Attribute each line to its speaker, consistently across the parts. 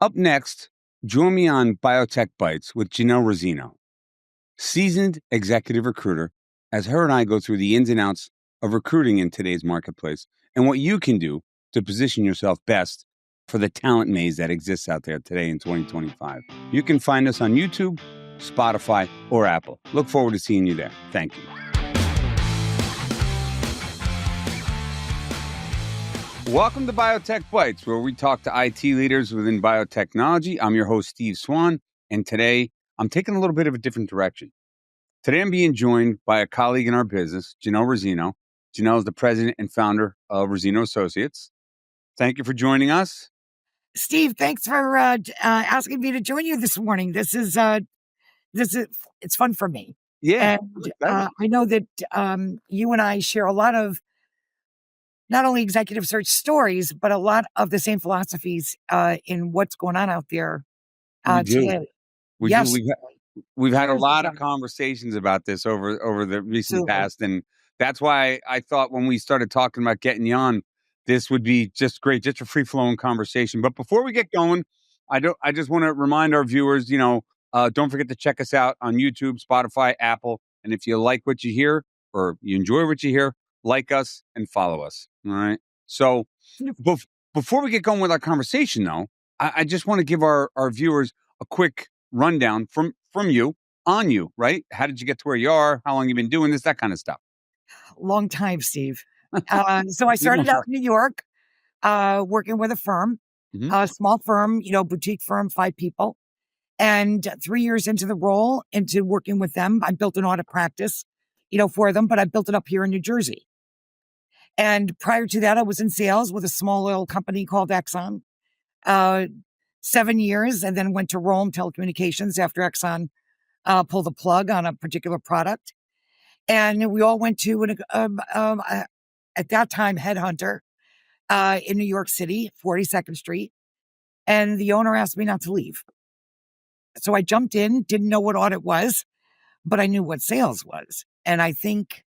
Speaker 1: Up next, join me on Biotech Bites with Janelle Rosino, seasoned executive recruiter, as her and I go through the ins and outs of recruiting in today's marketplace and what you can do to position yourself best for the talent maze that exists out there today in 2025. You can find us on YouTube, Spotify, or Apple. Look forward to seeing you there. Thank you. Welcome to Biotech Bites, where we talk to IT leaders within biotechnology. I'm your host, Steve Swan, and today I'm taking a little bit of a different direction. Today I'm being joined by a colleague in our business, Janelle Rosino. Janelle is the president and founder of Rosino Associates. Thank you for joining us.
Speaker 2: Steve, thanks for asking me to join you this morning. This is it's fun for me.
Speaker 1: Yeah.
Speaker 2: And I know that you and I share a lot of not only executive search stories, but a lot of the same philosophies in what's going on out there today.
Speaker 1: We've had a lot of conversations about this over the recent past, and that's why I thought when we started talking about getting you on, this would be just great, just a free-flowing conversation. But before we get going, I just want to remind our viewers, don't forget to check us out on YouTube, Spotify, Apple, and if you like what you hear or you enjoy what you hear, like us and follow us. All right. So before we get going with our conversation, though, I just want to give our viewers a quick rundown from you on you, right? How did you get to where you are? How long you been doing this? That kind of stuff.
Speaker 2: Long time, Steve. So I started out in New York, working with a firm, a small firm, boutique firm, 5 people. And 3 years into the role, into working with them, I built an audit practice, for them, but I built it up here in New Jersey. And prior to that, I was in sales with a small oil company called Exxon, 7 years, and then went to Rome Telecommunications after Exxon pulled the plug on a particular product. And we all went to, at that time, Headhunter in New York City, 42nd Street. And the owner asked me not to leave. So I jumped in, didn't know what audit was, but I knew what sales was. And I think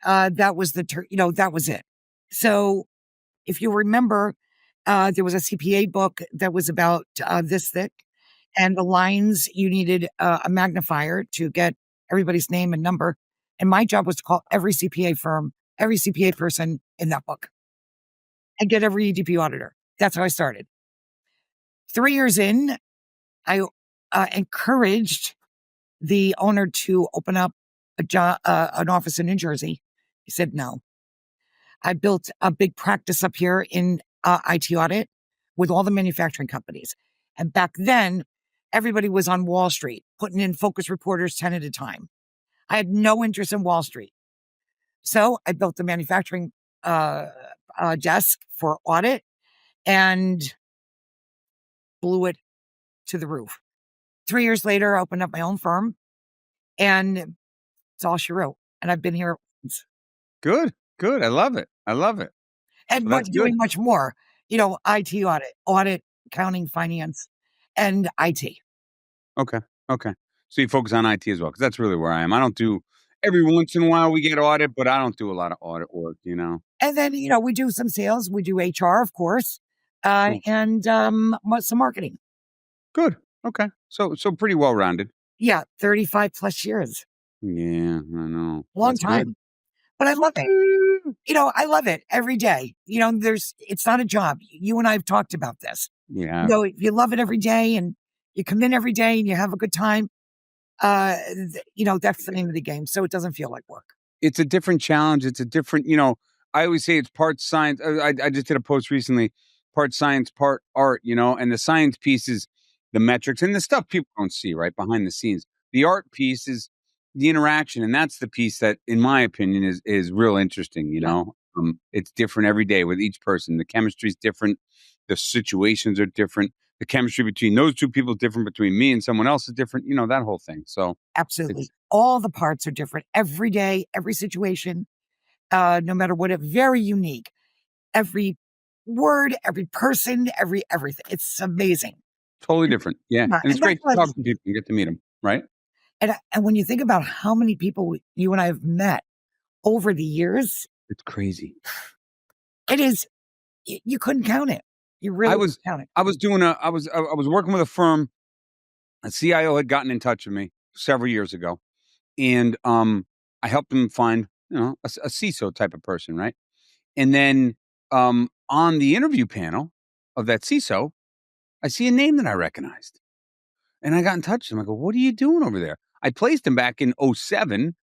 Speaker 2: that was that was it. So if you remember, there was a CPA book that was about this thick, and the lines, you needed a magnifier to get everybody's name and number. And my job was to call every CPA firm, every CPA person in that book, and get every EDP auditor. That's how I started. 3 years in, I encouraged the owner to open up an office in New Jersey. He said no. I built a big practice up here in IT audit with all the manufacturing companies. And back then, everybody was on Wall Street, putting in focus reporters 10 at a time. I had no interest in Wall Street. So I built the manufacturing desk for audit and blew it to the roof. 3 years later, I opened up my own firm, and it's all she wrote. And I've been here since.
Speaker 1: Good. I love it.
Speaker 2: And doing much more, IT audit, accounting, finance, and IT.
Speaker 1: Okay. So you focus on IT as well, because that's really where I am. I don't do, every once in a while we get audit, but I don't do a lot of audit work,
Speaker 2: And then, we do some sales. We do HR, of course, and some marketing.
Speaker 1: Good. Okay. So pretty well-rounded.
Speaker 2: Yeah. 35 plus years.
Speaker 1: Yeah, I know.
Speaker 2: Long time. Good. But I love it. I love it every day. It's not a job. You and I have talked about this.
Speaker 1: Yeah.
Speaker 2: If you love it every day and you come in every day and you have a good time, that's the name of the game. So it doesn't feel like work.
Speaker 1: It's a different challenge. It's a different, I always say it's part science. I just did a post recently, part science, part art, and the science piece is the metrics and the stuff people don't see right behind the scenes. The art piece is the interaction. And that's the piece that, in my opinion, is real interesting. It's different every day with each person. The chemistry is different. The situations are different. The chemistry between those two people is different. Between me and someone else is different. That whole thing. So
Speaker 2: absolutely, all the parts are different every day, every situation, no matter what. Very unique. Every word, every person, everything. It's amazing.
Speaker 1: Totally different. Yeah, and it's great to talk to people and get to meet them, right?
Speaker 2: And when you think about how many people you and I have met over the years,
Speaker 1: it's crazy.
Speaker 2: It is. You couldn't count it. You
Speaker 1: I
Speaker 2: really
Speaker 1: was
Speaker 2: count it.
Speaker 1: I was doing a I was working with a firm. A CIO had gotten in touch with me several years ago, and I helped him find, a CISO type of person, right? And then on the interview panel of that CISO, I see a name that I recognized. And I got in touch with him. I go, "What are you doing over there?" I placed him back in '07.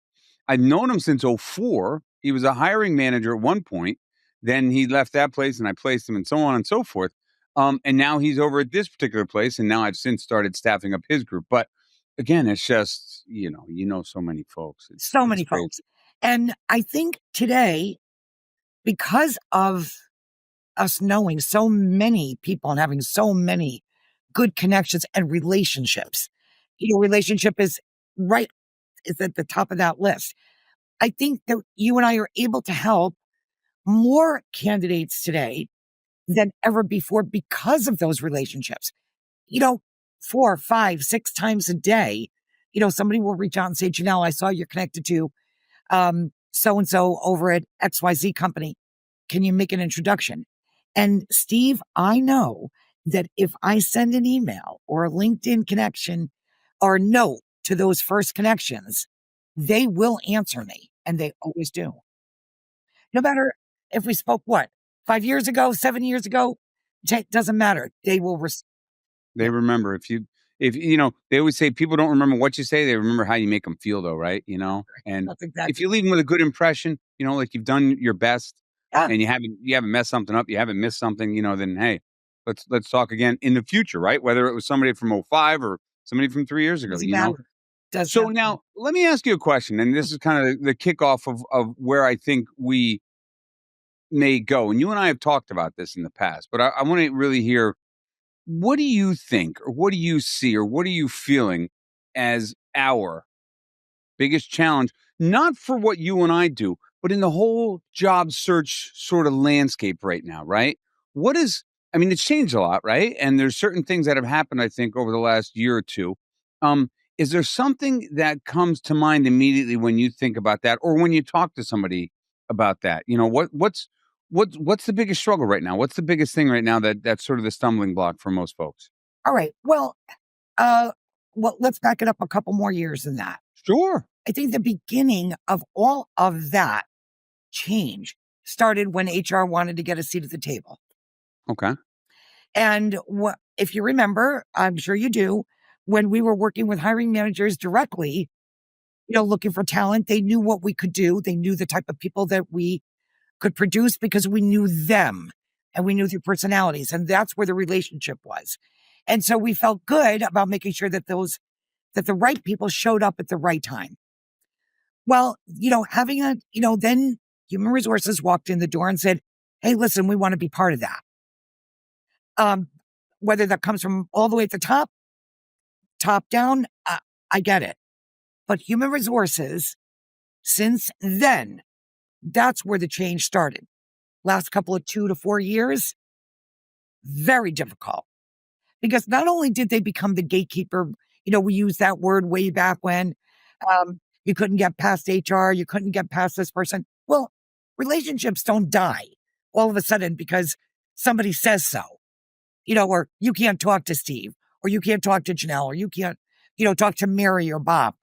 Speaker 1: I've known him since '04. He was a hiring manager at one point. Then he left that place and I placed him and so on and so forth. And now he's over at this particular place. And now I've since started staffing up his group. But again, it's just, so many folks.
Speaker 2: So
Speaker 1: It's
Speaker 2: many
Speaker 1: crazy.
Speaker 2: folks. And I think today, because of us knowing so many people and having so many good connections and relationships, relationship is at the top of that list. I think that you and I are able to help more candidates today than ever before because of those relationships. You know, 4, 5, 6 times a day, somebody will reach out and say, Janelle, I saw you're connected to so and so over at XYZ company. Can you make an introduction? And Steve, I know that if I send an email or a LinkedIn connection or note to those first connections, they will answer me, and they always do. No matter if we spoke 5 years ago, 7 years ago, doesn't matter. They will.
Speaker 1: They remember they always say people don't remember what you say, they remember how you make them feel though, right? And
Speaker 2: That's
Speaker 1: if
Speaker 2: exactly.
Speaker 1: you leave them with a good impression, like you've done your best
Speaker 2: Yeah,
Speaker 1: and you haven't messed something up, you haven't missed something, then hey, let's talk again in the future, right? Whether it was somebody from '05 or somebody from 3 years ago,
Speaker 2: doesn't matter. Does
Speaker 1: So
Speaker 2: not.
Speaker 1: now let me ask you a question, and this is kind of the kickoff of where I think we may go. And you and I have talked about this in the past, but I want to really hear, what do you think, or what do you see, or what are you feeling as our biggest challenge, not for what you and I do, but in the whole job search sort of landscape right now, right? What is, I mean, it's changed a lot, right? And there's certain things that have happened, I think, over the last year or two. Is there something that comes to mind immediately when you think about that, or when you talk to somebody about that? What's the biggest struggle right now? What's the biggest thing right now that's sort of the stumbling block for most folks?
Speaker 2: All right. Uh, let's back it up a couple more years than that.
Speaker 1: Sure.
Speaker 2: I think the beginning of all of that change started when HR wanted to get a seat at the table.
Speaker 1: Okay.
Speaker 2: And if you remember, I'm sure you do, when we were working with hiring managers directly, looking for talent, they knew what we could do. They knew the type of people that we could produce because we knew them and we knew their personalities. And that's where the relationship was. And so we felt good about making sure that the right people showed up at the right time. Well, then human resources walked in the door and said, hey, listen, we want to be part of that. Whether that comes from all the way at the top down, I get it. But human resources, since then, that's where the change started. Last couple of 2 to 4 years, very difficult. Because not only did they become the gatekeeper, we used that word way back when you couldn't get past HR, you couldn't get past this person. Well, relationships don't die all of a sudden because somebody says so, or you can't talk to Steve, or you can't talk to Janelle, or you can't, talk to Mary or Bob.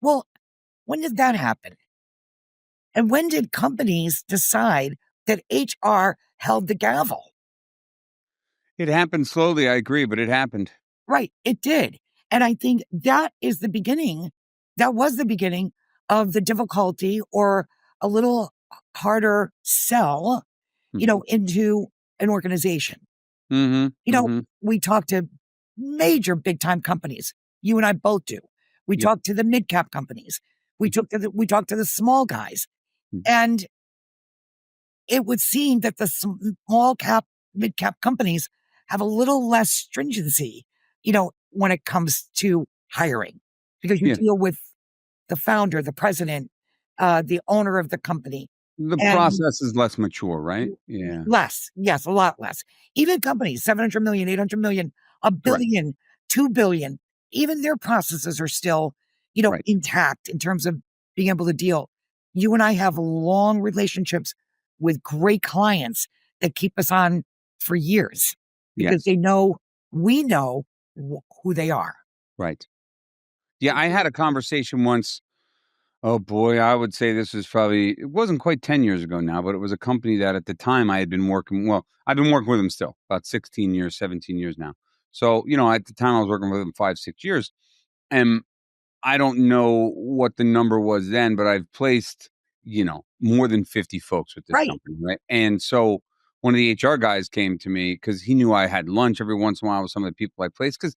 Speaker 2: Well, when did that happen? And when did companies decide that HR held the gavel?
Speaker 1: It happened slowly, I agree, but it happened.
Speaker 2: Right, it did. And I think that is the beginning. That was the beginning of the difficulty or a little harder sell,
Speaker 1: Mhm.
Speaker 2: into an organization.
Speaker 1: Mhm. Mhm.
Speaker 2: We talk to major big time companies. You and I both do. We
Speaker 1: Yep.
Speaker 2: talk to the mid cap companies.
Speaker 1: Mhm.
Speaker 2: We talk to the small guys.
Speaker 1: Mm.
Speaker 2: And it would seem that the small cap, mid cap companies have a little less stringency, when it comes to hiring, because you
Speaker 1: Yeah.
Speaker 2: deal with the founder, the president, the owner of the company,
Speaker 1: The
Speaker 2: and
Speaker 1: process is less mature, right? Yeah.
Speaker 2: less. Yes, a lot less. Even companies, 700 million, 800 million, a
Speaker 1: Right.
Speaker 2: billion, 2 billion, even their processes are still,
Speaker 1: Right.
Speaker 2: intact in terms of being able to deal. You and I have long relationships with great clients that keep us on for years. because
Speaker 1: Yes.
Speaker 2: we know who they are.
Speaker 1: Right. Yeah, I had a conversation once. Oh boy, I would say this was probably it wasn't quite 10 years ago now, but it was a company that at the time I had been working I've been working with them still, about 16 years, 17 years now. So, at the time I was working with them 5, 6 years. And I don't know what the number was then, but I've placed, more than 50 folks with this
Speaker 2: Right.
Speaker 1: company, right? And so one of the HR guys came to me because he knew I had lunch every once in a while with some of the people I placed. Because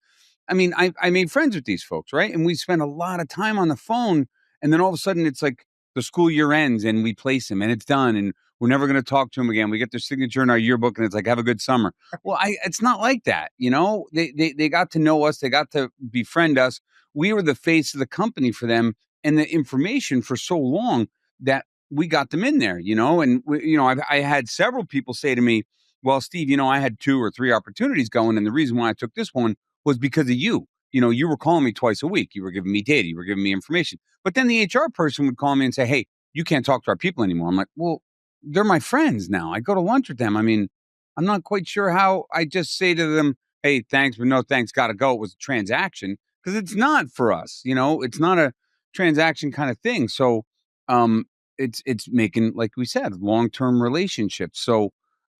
Speaker 1: I mean, I made friends with these folks, right? And we spent a lot of time on the phone. And then all of a sudden it's like the school year ends and we place them and it's done. And we're never going to talk to them again. We get their signature in our yearbook and it's like, have a good summer. Well, it's not like that. They got to know us. They got to befriend us. We were the face of the company for them and the information for so long that we got them in there, and I had several people say to me, well, Steve, I had 2 or 3 opportunities going. And the reason why I took this one was because of you. You were calling me twice a week. You were giving me data. You were giving me information. But then the HR person would call me and say, hey, you can't talk to our people anymore. I'm like, well, they're my friends now. I go to lunch with them. I mean, I'm not quite sure how I just say to them, hey, thanks, but no thanks, got to go. It was a transaction because it's not for us. It's not a transaction kind of thing. So um, it's making, like we said, long-term relationships. So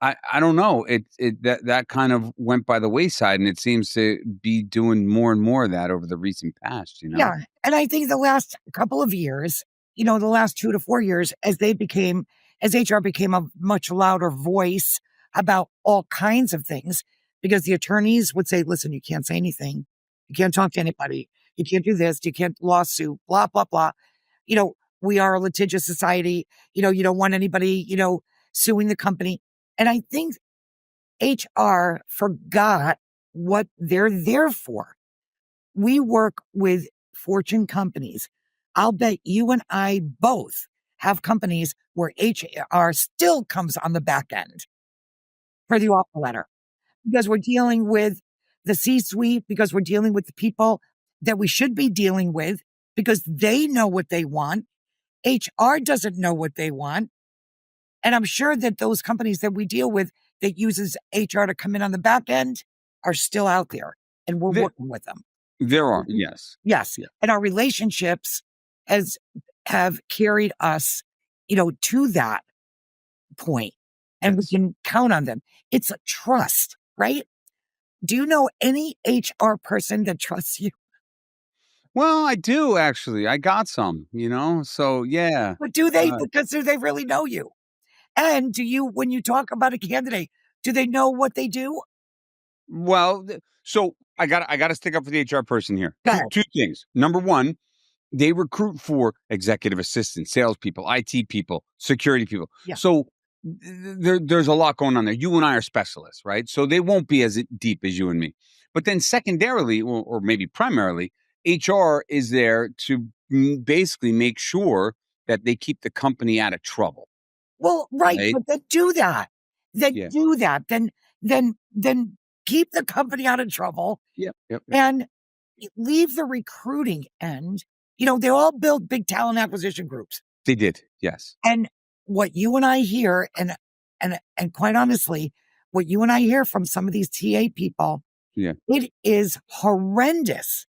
Speaker 1: I don't know. That kind of went by the wayside, and it seems to be doing more and more of that over the recent past.
Speaker 2: Yeah. And I think the last couple of years, the last 2 to 4 years, as HR became a much louder voice about all kinds of things, because the attorneys would say, listen, you can't say anything. You can't talk to anybody. You can't do this. You can't lawsuit, blah, blah, blah. We are a litigious society. You don't want anybody, suing the company. And I think HR forgot what they're there for. We work with Fortune companies. I'll bet you and I both have companies where HR still comes on the back end for the offer letter, because we're dealing with the C-suite, because we're dealing with the people that we should be dealing with, because they know what they want. HR doesn't know what they want. And I'm sure that those companies that we deal with that uses HR to come in on the back end are still out there, and we're
Speaker 1: There,
Speaker 2: working with them.
Speaker 1: there are, yes.
Speaker 2: Yes.
Speaker 1: Yeah.
Speaker 2: And our relationships has have carried us, to that point, and we
Speaker 1: Yes.
Speaker 2: can count on them. It's a trust, right? Do you know any HR person that trusts you?
Speaker 1: Well, I do actually. I got some, so yeah.
Speaker 2: But do they,
Speaker 1: Uh,
Speaker 2: because do they really know you? And when you talk about a candidate, do they know what they do?
Speaker 1: well, so I got to stick up for the HR person here.
Speaker 2: Go
Speaker 1: Two
Speaker 2: ahead.
Speaker 1: two things. Number one, they recruit for executive assistants, salespeople, IT people, security people.
Speaker 2: Yeah.
Speaker 1: So there's a lot going on there. You and I are specialists, right? So they won't be as deep as you and me. But then secondarily, or maybe primarily, HR is there to basically make sure that they keep the company out of trouble,
Speaker 2: Well, right,
Speaker 1: right?
Speaker 2: but then do that. Then
Speaker 1: Yeah.
Speaker 2: do that. Then keep the company out of trouble
Speaker 1: Yep. Yep. Yep.
Speaker 2: and leave the recruiting end. They all build big talent acquisition groups.
Speaker 1: They did. Yes.
Speaker 2: And what you and I hear, and quite honestly, what you and I hear from some of these TA people,
Speaker 1: Yeah.
Speaker 2: it is horrendous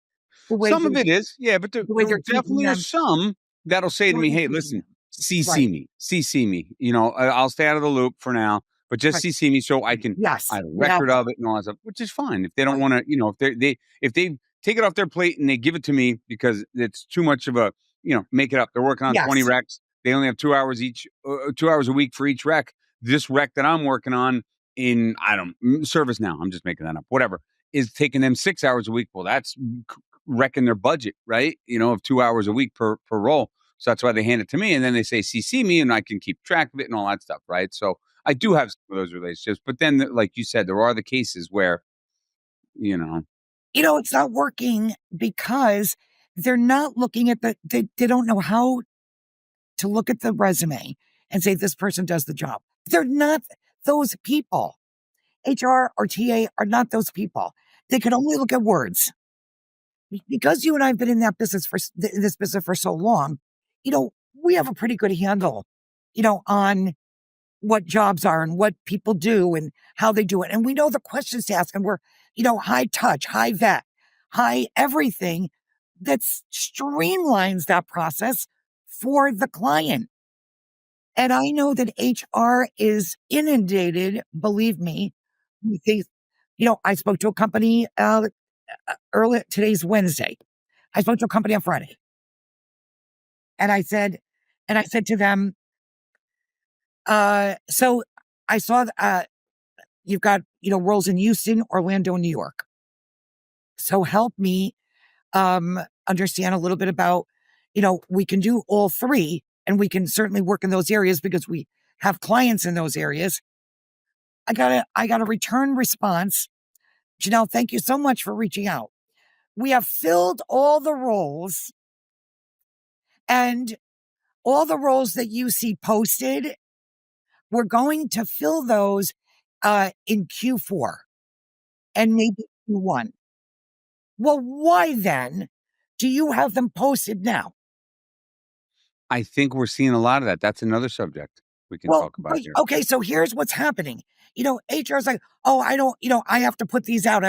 Speaker 2: the way
Speaker 1: Some of it is, yeah, but there
Speaker 2: they're treating
Speaker 1: definitely are
Speaker 2: them.
Speaker 1: some that'll say to
Speaker 2: How are
Speaker 1: me,
Speaker 2: they
Speaker 1: "Hey,
Speaker 2: treating
Speaker 1: listen,
Speaker 2: them?
Speaker 1: CC
Speaker 2: Right,
Speaker 1: me, CC me." I'll stay out of the loop for now, but just
Speaker 2: right.
Speaker 1: CC me so I
Speaker 2: Yes.
Speaker 1: have a
Speaker 2: Yes.
Speaker 1: record of it and all that stuff, which is fine. If they don't
Speaker 2: Right.
Speaker 1: wanna, if they take it off their plate and they give it to me because it's too much of a, make it up. They're working on 20
Speaker 2: Yes.
Speaker 1: recs. They only have 2 hours each, 2 hours a week for each rec. This rec that I'm working on in, I don't service now, I'm just making that up, whatever, is taking them 6 hours a week. Well, that's wrecking their budget, right? Of 2 hours a week per role. So that's why they hand it to me, and then they say CC me, and I can keep track of it and all that stuff, right? So I do have some of those relationships, but then, like you said, there are the cases where, you know,
Speaker 2: It's not working because they're not looking at they don't know how to look at the resume and say this person does the job. They're not those people. HR or TA are not those people. They can only look at words. Because you and I have been in this business for so long, we have a pretty good handle, on what jobs are and what people do and how they do it. And we know the questions to ask, and we're, high touch, high vet, high everything that streamlines that process for the client. And I know that HR is inundated, believe me, with these. I spoke to a company early, today's Wednesday. I spoke to a company on Friday. And I said to them, so I saw you've got, roles in Houston, Orlando, and New York. So help me understand a little bit about, we can do all three, and we can certainly work in those areas because we have clients in those areas. I got a return response. Janelle, thank you so much for reaching out. We have filled all the roles, and all the roles that you see posted, we're going to fill those in Q4 and maybe Q1. Well, why then do you have them posted now?
Speaker 1: I think we're seeing a lot of that. That's another subject we can talk about here.
Speaker 2: Okay, so here's what's happening. HR is like, oh, I don't, I have to put these out.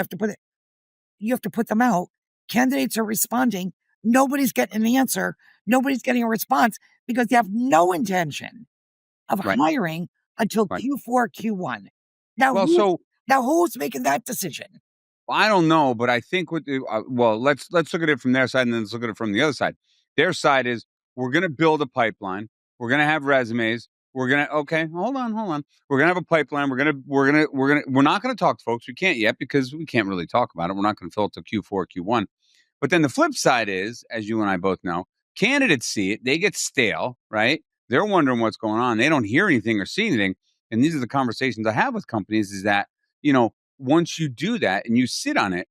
Speaker 2: You have to put them out. Candidates are responding. Nobody's getting an answer. Nobody's getting a response because they have no intention of hiring until Q4, Q1. Now, who's making that decision?
Speaker 1: I don't know, but I think let's look at it from their side, and then let's look at it from the other side. Their side is, we're going to build a pipeline. We're going to have resumes. Hold on. We're going to have a pipeline. We're not going to talk to folks. We can't yet because we can't really talk about it. We're not going to fill it till Q4, Q1. But then the flip side is, as you and I both know, candidates see it. They get stale, right? They're wondering what's going on. They don't hear anything or see anything. And these are the conversations I have with companies, is that, once you do that and you sit on it,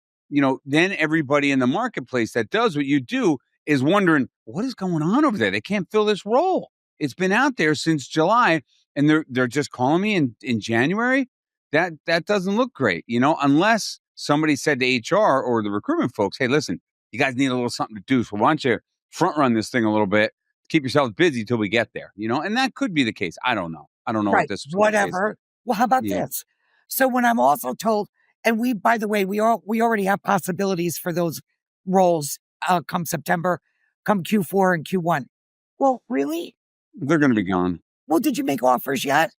Speaker 1: then everybody in the marketplace that does what you do is wondering, what is going on over there? They can't fill this role. It's been out there since July, and they're just calling me in January. That doesn't look great, unless somebody said to HR or the recruitment folks, hey, listen, you guys need a little something to do. So why don't you front run this thing a little bit, keep yourselves busy till we get there, and that could be the case. I don't know. I don't know what this
Speaker 2: whatever. Well, how about this? So when I'm also told, and by the way, we already have possibilities for those roles come September, come Q4 and Q1. Well, really?
Speaker 1: They're going to be gone.
Speaker 2: Well, did you make offers yet?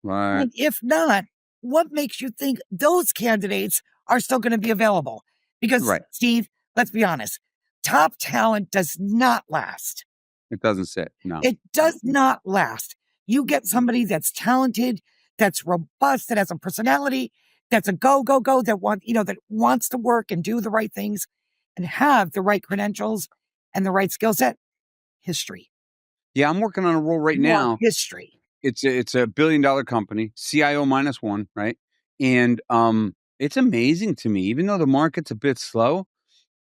Speaker 1: Right.
Speaker 2: And if not, what makes you think those candidates are still going to be available? Because, Steve, let's be honest, top talent does not last.
Speaker 1: It doesn't sit. No.
Speaker 2: It does not last. You get somebody that's talented, that's robust, that has a personality, that's a go, that wants to work and do the right things and have the right credentials and the right skill set. History.
Speaker 1: Yeah, I'm working on a role right now.
Speaker 2: History.
Speaker 1: It's a $1 billion company, CIO -1, right? And it's amazing to me, even though the market's a bit slow,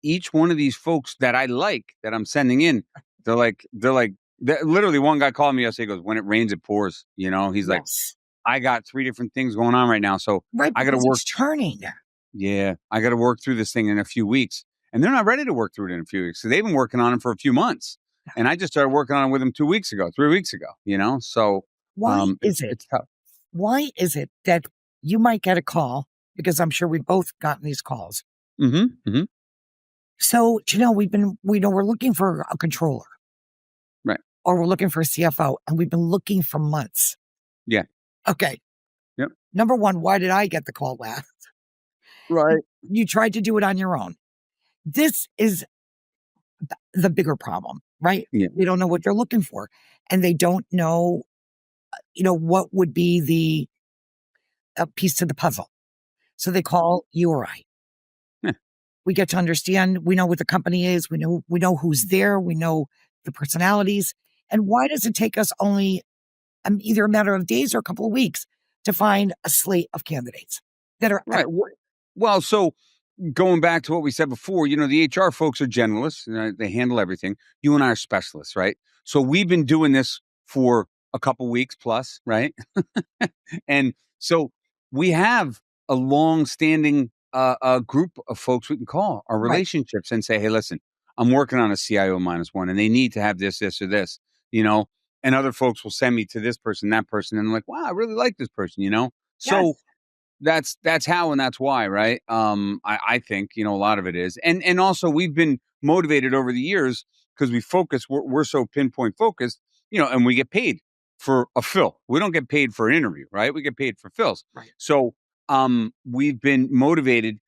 Speaker 1: each one of these folks that I like, that I'm sending in, literally one guy called me yesterday, he goes, when it rains, it pours. He's like, I got 3 different things going on right now. So I got to work.
Speaker 2: It's turning.
Speaker 1: Yeah. I got to work through this thing in a few weeks. And they're not ready to work through it in a few weeks. So they've been working on it for a few months. And I just started working on it with them 3 weeks ago. So
Speaker 2: why is it?
Speaker 1: It's tough.
Speaker 2: Why is it that you might get a call? Because I'm sure we've both gotten these calls.
Speaker 1: Mm-hmm. Mm-hmm.
Speaker 2: So, we're looking for a controller.
Speaker 1: Right.
Speaker 2: Or we're looking for a CFO, and we've been looking for months.
Speaker 1: Yeah.
Speaker 2: Okay.
Speaker 1: Yep.
Speaker 2: Number one, why did I get the call last?
Speaker 1: Right.
Speaker 2: You tried to do it on your own. This is the bigger problem, right?
Speaker 1: Yeah.
Speaker 2: They don't know what they're looking for, and they don't know, what would be a piece to the puzzle. So they call you or I. We get to understand, we know what the company is, we know who's there, we know the personalities. And why does it take us only either a matter of days or a couple of weeks to find a slate of candidates that are
Speaker 1: right? Well, so going back to what we said before, the HR folks are generalists, they handle everything. You and I are specialists, right? So we've been doing this for a couple weeks plus, right? And so we have a long-standing a group of folks we can call our relationships and say, hey, listen, I'm working on a CIO -1 and they need to have this, or this, and other folks will send me to this person, that person, and I'm like, wow, I really like this person, So
Speaker 2: Yes.
Speaker 1: that's how and that's why, right? I think a lot of it is, and also we've been motivated over the years because we focus. We're so pinpoint focused, and we get paid for a fill. We don't get paid for an interview, right? We get paid for fills.
Speaker 2: Right.
Speaker 1: So we've been motivated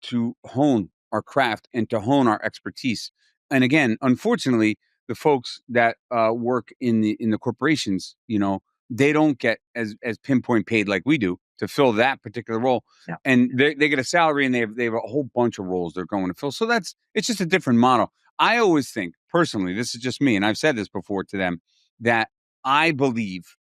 Speaker 1: to hone our craft and to hone our expertise. And again, unfortunately, the folks that work in the corporations, they don't get as pinpoint paid like we do to fill that particular role.
Speaker 2: Yeah.
Speaker 1: And they get a salary and they have a whole bunch of roles they're going to fill. So it's just a different model. I always think personally, this is just me, and I've said this before to them, that I believe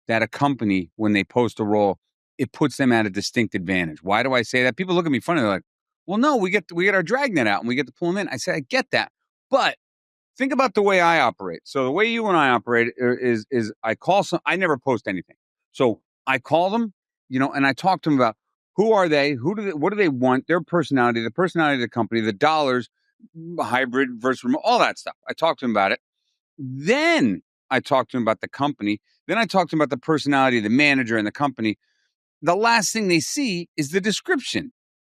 Speaker 1: that a company, when they post a role, it puts them at a distinct advantage. Why do I say that? People look at me funny. They're like, well, no, we get our dragnet out and we get to pull them in. I say, I get that. But think about the way I operate. So the way you and I operate is I call I never post anything. So I call them, and I talk to them about who are they, what do they want, their personality, the personality of the company, the dollars, hybrid versus remote, all that stuff. I talk to them about it. Then I talk to them about the company. Then I talk to them about the personality of the manager and the company. The last thing they see is the description.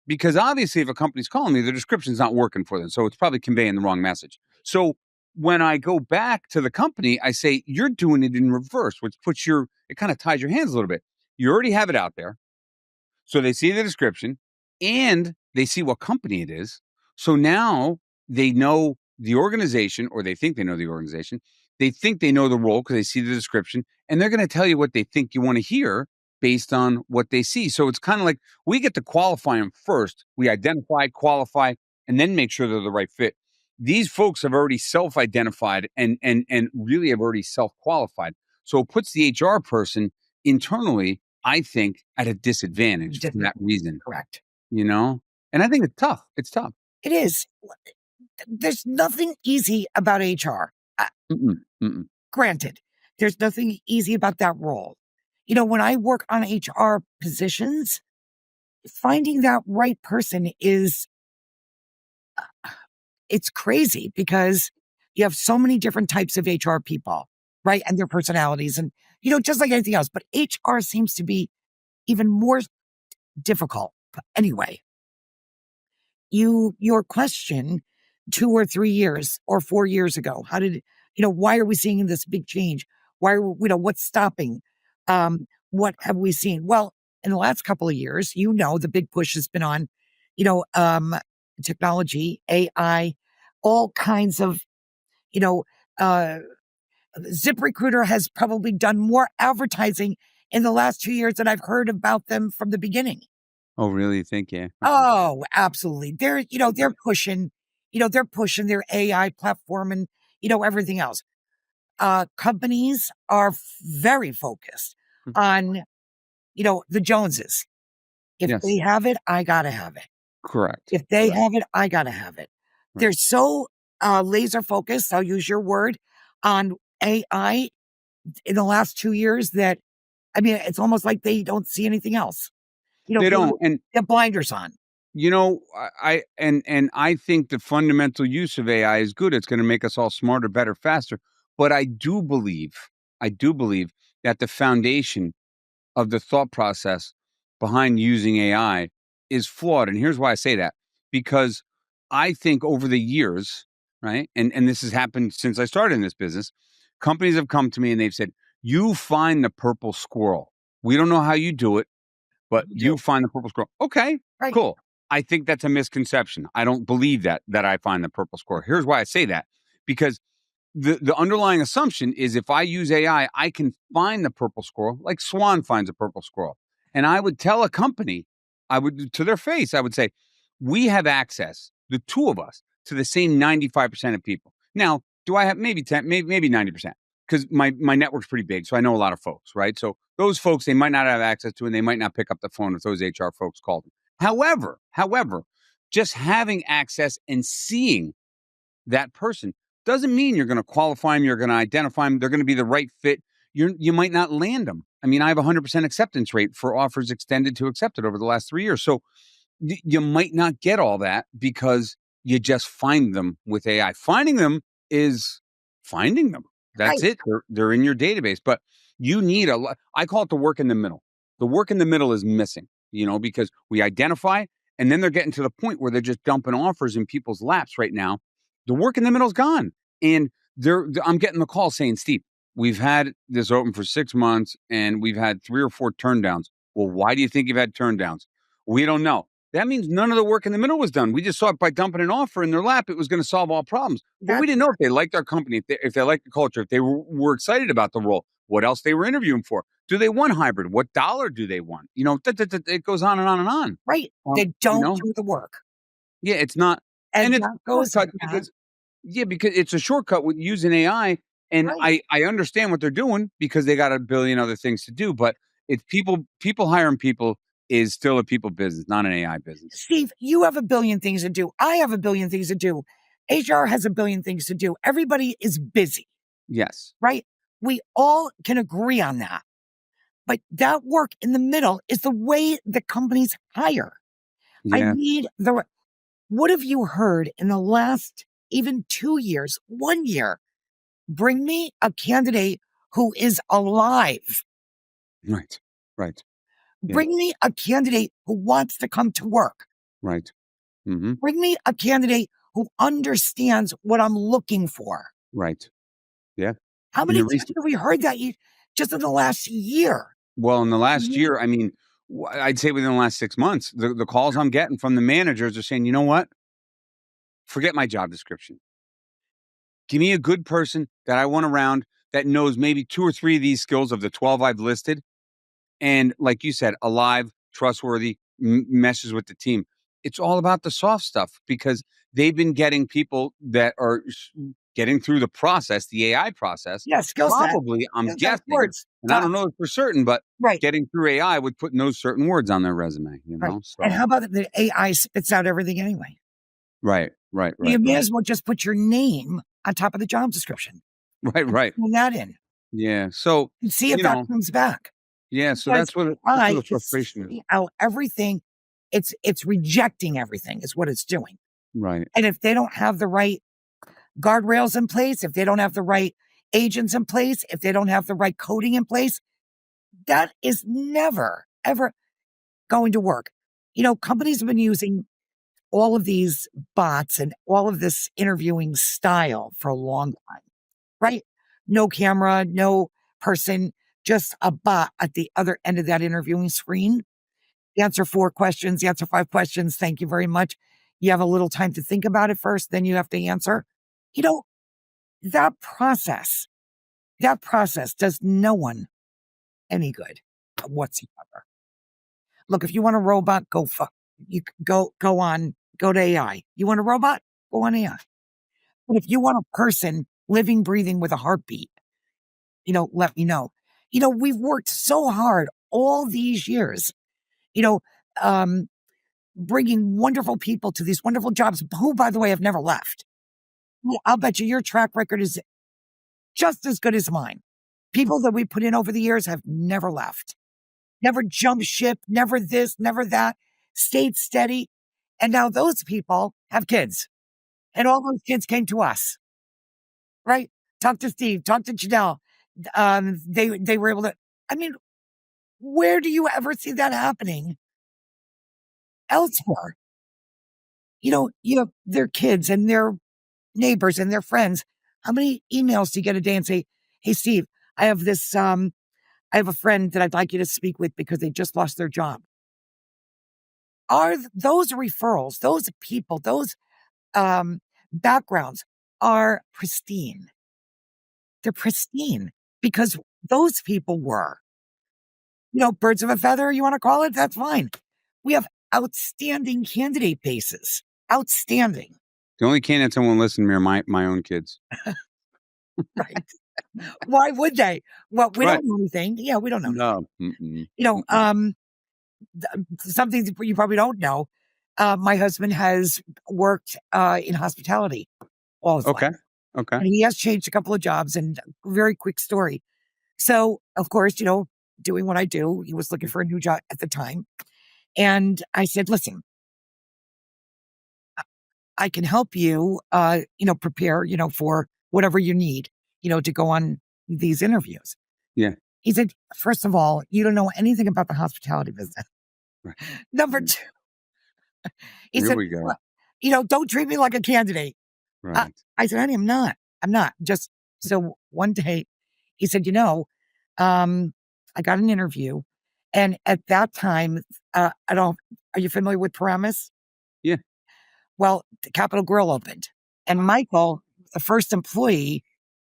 Speaker 1: Because obviously, if a company's calling me, the description's not working for them. So it's probably conveying the wrong message. So when I go back to the company, I say, you're doing it in reverse, which it kind of ties your hands a little bit. You already have it out there. So they see the description and they see what company it is. So now they know the organization, or they think they know the organization. They think they know the role because they see the description, and they're going to tell you what they think you want to hear based on what they see. So it's kind of like we get to qualify them first. We identify, qualify, and then make sure they're the right fit. These folks have already self-identified and really have already self-qualified. So it puts the HR person internally, I think, at a disadvantage for that reason.
Speaker 2: Correct.
Speaker 1: And I think it's tough. It's tough.
Speaker 2: It is. There's nothing easy about HR. Granted, there's nothing easy about that role. When I work on HR positions, finding that right person it's crazy because you have so many different types of HR people, right? And their personalities and, just like anything else. But HR seems to be even more difficult. But anyway, your question 2 or 3 years or 4 years ago, why are we seeing this big change? Why are what's stopping? What have we seen? Well, in the last couple of years, the big push has been on, technology, AI, all kinds of, ZipRecruiter has probably done more advertising in the last 2 years than I've heard about them from the beginning.
Speaker 1: Oh, really? Think, yeah.
Speaker 2: Oh, absolutely. They're pushing their AI platform and, everything else. Companies are very focused on, the Joneses. If they have it, I gotta have it.
Speaker 1: Correct.
Speaker 2: If they have it, I gotta have it. Right. They're so laser focused, I'll use your word, on AI in the last 2 years that, it's almost like they don't see anything else.
Speaker 1: They don't. And
Speaker 2: they have blinders on.
Speaker 1: I think the fundamental use of AI is good. It's going to make us all smarter, better, faster. But I do believe that the foundation of the thought process behind using AI is flawed. And here's why I say that. Because I think over the years, right, and this has happened since I started in this business, companies have come to me and they've said, you find the purple squirrel. We don't know how you do it, but you find the purple squirrel. Okay, right. Cool. I think that's a misconception. I don't believe that I find the purple squirrel. Here's why I say that. Because the underlying assumption is if I use AI, I can find the purple squirrel like Swan finds a purple squirrel. And I would tell a company, to their face, I would say, we have access, the two of us, to the same 95% of people. Now, do I have maybe 10, maybe 90%? Because my network's pretty big, so I know a lot of folks, right? So those folks, they might not have access to, and they might not pick up the phone if those HR folks called them. However, just having access and seeing that person doesn't mean you're going to qualify them, you're going to identify them, they're going to be the right fit. You might not land them. I have a 100% acceptance rate for offers extended to accepted over the last 3 years. So you might not get all that because you just find them with AI. Finding them is finding them. That's it. They're in your database, but you need I call it the work in the middle. The work in the middle is missing, because we identify and then they're getting to the point where they're just dumping offers in people's laps right now. The work in the middle is gone. And I'm getting the call saying, Steve, we've had this open for 6 months and we've had 3 or 4 turndowns. Well, why do you think you've had turndowns? We don't know. That means none of the work in the middle was done. We just saw it by dumping an offer in their lap. It was going to solve all problems. But we didn't know if they liked our company, if they liked the culture, if they were excited about the role, what else they were interviewing for. Do they want hybrid? What dollar do they want? It goes on and on and on.
Speaker 2: Right. They don't do the work.
Speaker 1: Yeah, it's not.
Speaker 2: And
Speaker 1: it's
Speaker 2: that goes
Speaker 1: because it's a shortcut with using AI. And I understand what they're doing because they got a billion other things to do. But it's people hiring people is still a people business, not an AI business.
Speaker 2: Steve, you have a billion things to do. I have a billion things to do. HR has a billion things to do. Everybody is busy.
Speaker 1: Yes.
Speaker 2: Right? We all can agree on that. But that work in the middle is the way the companies hire.
Speaker 1: Yeah.
Speaker 2: What have you heard in the last even 2 years, 1 year? Bring me a candidate who is alive.
Speaker 1: Right. Yeah.
Speaker 2: Bring me a candidate who wants to come to work.
Speaker 1: Right. Mm-hmm.
Speaker 2: Bring me a candidate who understands what I'm looking for.
Speaker 1: Right. Yeah.
Speaker 2: How many times have we heard that just in the last year?
Speaker 1: Well, in the last year, I mean, I'd say within the last 6 months, the calls I'm getting from the managers are saying, you know what? Forget my job description. Give me a good person that I want around that knows maybe 2 or 3 of these skills of the 12 I've listed. And like you said, alive, trustworthy, meshes with the team. It's all about the soft stuff because they've been getting people that are getting through the process, the AI process.
Speaker 2: Yeah, skill set.
Speaker 1: Probably, I'm guessing,
Speaker 2: words.
Speaker 1: and I don't know for certain, but getting through AI would put those certain words on their resume,
Speaker 2: Right.
Speaker 1: So.
Speaker 2: And how about the AI spits out everything anyway?
Speaker 1: Right.
Speaker 2: You may as well just put your name on top of the job description.
Speaker 1: Right.
Speaker 2: Put that in.
Speaker 1: Yeah. So
Speaker 2: and see if that comes back.
Speaker 1: Yeah. So that's what the frustration is.
Speaker 2: Everything, it's rejecting everything is what it's doing.
Speaker 1: Right.
Speaker 2: And if they don't have the right guardrails in place, if they don't have the right agents in place, if they don't have the right coding in place, that is never, ever going to work. Companies have been using all of these bots and all of this interviewing style for a long time, right? No camera, no person, just a bot at the other end of that interviewing screen. Answer 4 questions, answer 5 questions. Thank you very much. You have a little time to think about it first, then you have to answer. That process does no one any good whatsoever. Look, if you want a robot, go to AI. You want a robot? Go on AI. But if you want a person living, breathing with a heartbeat, let me know. We've worked so hard all these years, bringing wonderful people to these wonderful jobs who, by the way, have never left. I'll bet you your track record is just as good as mine. People that we put in over the years have never left, never jumped ship, never this, never that, stayed steady. And now those people have kids. And all those kids came to us, right? Talk to Steve, talk to Janelle. They were able to, where do you ever see that happening elsewhere? You have their kids and their neighbors and their friends. How many emails do you get a day and say, hey, Steve, I have this, I have a friend that I'd like you to speak with because they just lost their job. Are those referrals, those people, those backgrounds are pristine? They're pristine because those people were, birds of a feather, you want to call it? That's fine. We have outstanding candidate bases. Outstanding.
Speaker 1: The only candidates I won't listen to are my own kids.
Speaker 2: Right. Why would they? Well, we don't know anything. Yeah, we don't know.
Speaker 1: No.
Speaker 2: Something that you probably don't know. My husband has worked in hospitality all his life.
Speaker 1: Okay.
Speaker 2: And he has changed a couple of jobs, and very quick story. So, of course, doing what I do, he was looking for a new job at the time. And I said, listen, I can help you, prepare, for whatever you need. to go on these interviews.
Speaker 1: Yeah.
Speaker 2: He said, first of all, you don't know anything about the hospitality business.
Speaker 1: Right.
Speaker 2: Number two, he
Speaker 1: Here
Speaker 2: said,
Speaker 1: we go.
Speaker 2: don't treat me like a candidate.
Speaker 1: Right.
Speaker 2: I said, honey, I'm not. Just so one day he said, I got an interview. And at that time, are you familiar with Paramus?
Speaker 1: Yeah.
Speaker 2: Well, the Capitol Grill opened, and Michael, the first employee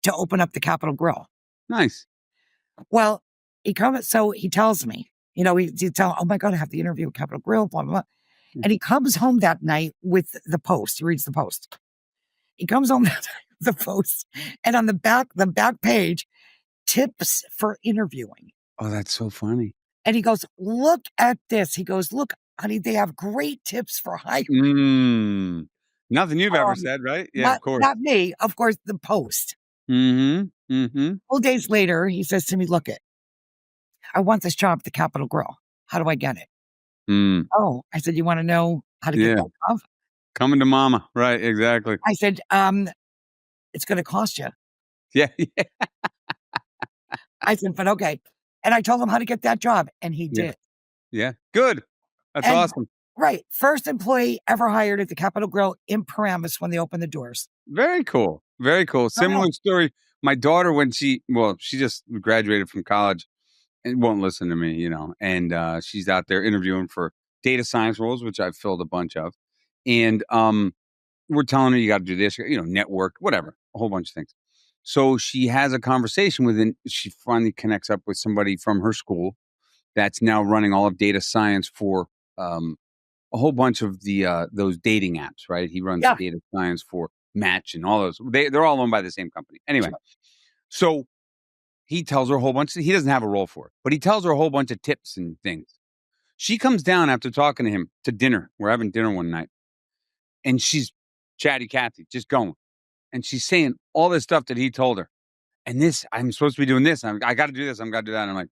Speaker 2: to open up the Capitol Grill.
Speaker 1: Nice.
Speaker 2: Well, he tells me, he's telling, oh my God, I have the interview with Capitol Grill, blah, blah, blah. And he comes home that night with the Post. He reads the Post. He comes home that night with the Post, and on the back page, tips for interviewing.
Speaker 1: Oh, that's so funny.
Speaker 2: And he goes, look at this. He goes, look, honey, they have great tips for hiring.
Speaker 1: Nothing you've ever said, right? Yeah, of course.
Speaker 2: Not me. Of course, the Post.
Speaker 1: Mm-hmm.
Speaker 2: Well, days later, he says to me, look I want this job at the Capitol Grill. How do I get it? Oh, I said, you want to know how to get that job?
Speaker 1: Coming to mama. Right, exactly.
Speaker 2: I said, it's going to cost you.
Speaker 1: Yeah.
Speaker 2: I said, but okay. And I told him how to get that job, and he did.
Speaker 1: Yeah. Good. That's awesome.
Speaker 2: Right. First employee ever hired at the Capitol Grill in Paramus when they opened the doors.
Speaker 1: Very cool. Very cool. Similar story. My daughter, when she just graduated from college and won't listen to me, and she's out there interviewing for data science roles, which I've filled a bunch of. And we're telling her you got to do this, network, whatever, a whole bunch of things. So she has a conversation she finally connects up with somebody from her school that's now running all of data science for a whole bunch of those dating apps, right? He runs the data science for Match and all those. They're all owned by the same company. Anyway, so he tells her a whole bunch. He doesn't have a role for it, but he tells her a whole bunch of tips and things. She comes down after talking to him to dinner. We're having dinner one night, and she's chatty Cathy, just going. And she's saying all this stuff that he told her. And this, I'm supposed to be doing this. I got to do this. I'm got to do that. And I'm like,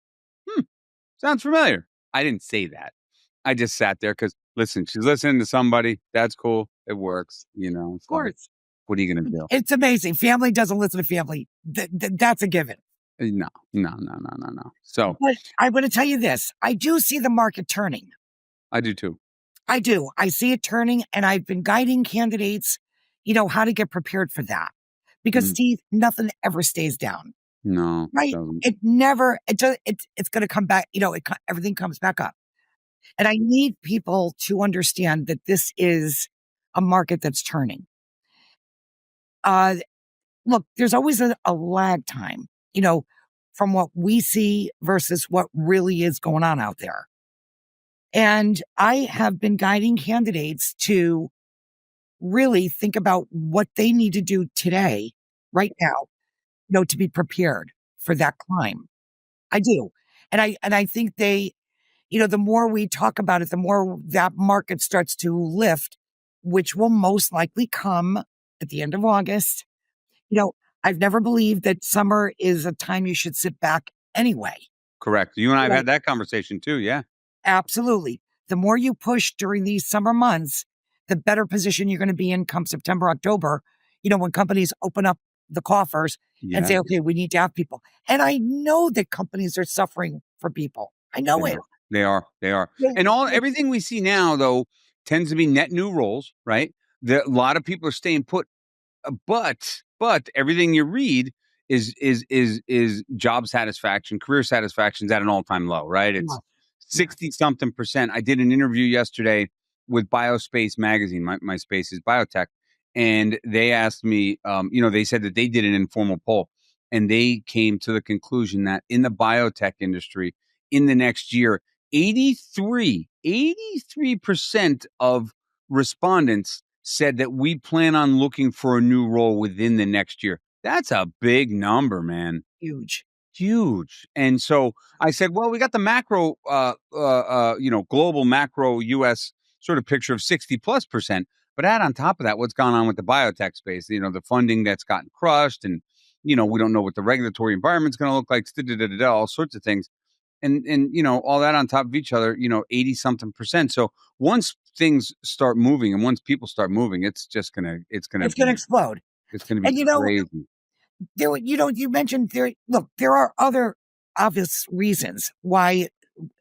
Speaker 1: sounds familiar. I didn't say that. I just sat there because, listen, she's listening to somebody. That's cool. It works,
Speaker 2: Of course.
Speaker 1: What are you going to do?
Speaker 2: It's amazing. Family doesn't listen to family. That's a given.
Speaker 1: No. So,
Speaker 2: but I'm going to tell you this. I do see the market turning.
Speaker 1: I do too.
Speaker 2: I do. I see it turning, and I've been guiding candidates, how to get prepared for that. Because Steve, nothing ever stays down.
Speaker 1: No,
Speaker 2: right? It never. It's going to come back. Everything comes back up. And I need people to understand that this is a market that's turning. Look, there's always a lag time, from what we see versus what really is going on out there. And I have been guiding candidates to really think about what they need to do today, right now, to be prepared for that climb. I do. And I think the more we talk about it, the more that market starts to lift, which will most likely come at the end of August. I've never believed that summer is a time you should sit back anyway.
Speaker 1: Correct. You and I have had that conversation too. Yeah.
Speaker 2: Absolutely. The more you push during these summer months, the better position you're going to be in come September, October, when companies open up the coffers and say, okay, we need to have people. And I know that companies are suffering for people. I know it.
Speaker 1: They are. Yeah. And everything we see now, though, tends to be net new roles, right? A lot of people are staying put, but everything you read is job satisfaction, career satisfaction is at an all-time low, right? It's 60-something%. I did an interview yesterday with Biospace magazine. My space is biotech. And they asked me, they said that they did an informal poll, and they came to the conclusion that in the biotech industry, in the next year, 83% of respondents said that we plan on looking for a new role within the next year. That's a big number, man.
Speaker 2: Huge.
Speaker 1: And so I said, well, we got the macro, global macro U.S. sort of picture of 60+%. But add on top of that, what's gone on with the biotech space, the funding that's gotten crushed, and, we don't know what the regulatory environment's going to look like, all sorts of things. And all that on top of each other, 80-something%. So once things start moving and once people start moving, it's going to explode. It's going to be crazy.
Speaker 2: You mentioned look, there are other obvious reasons why,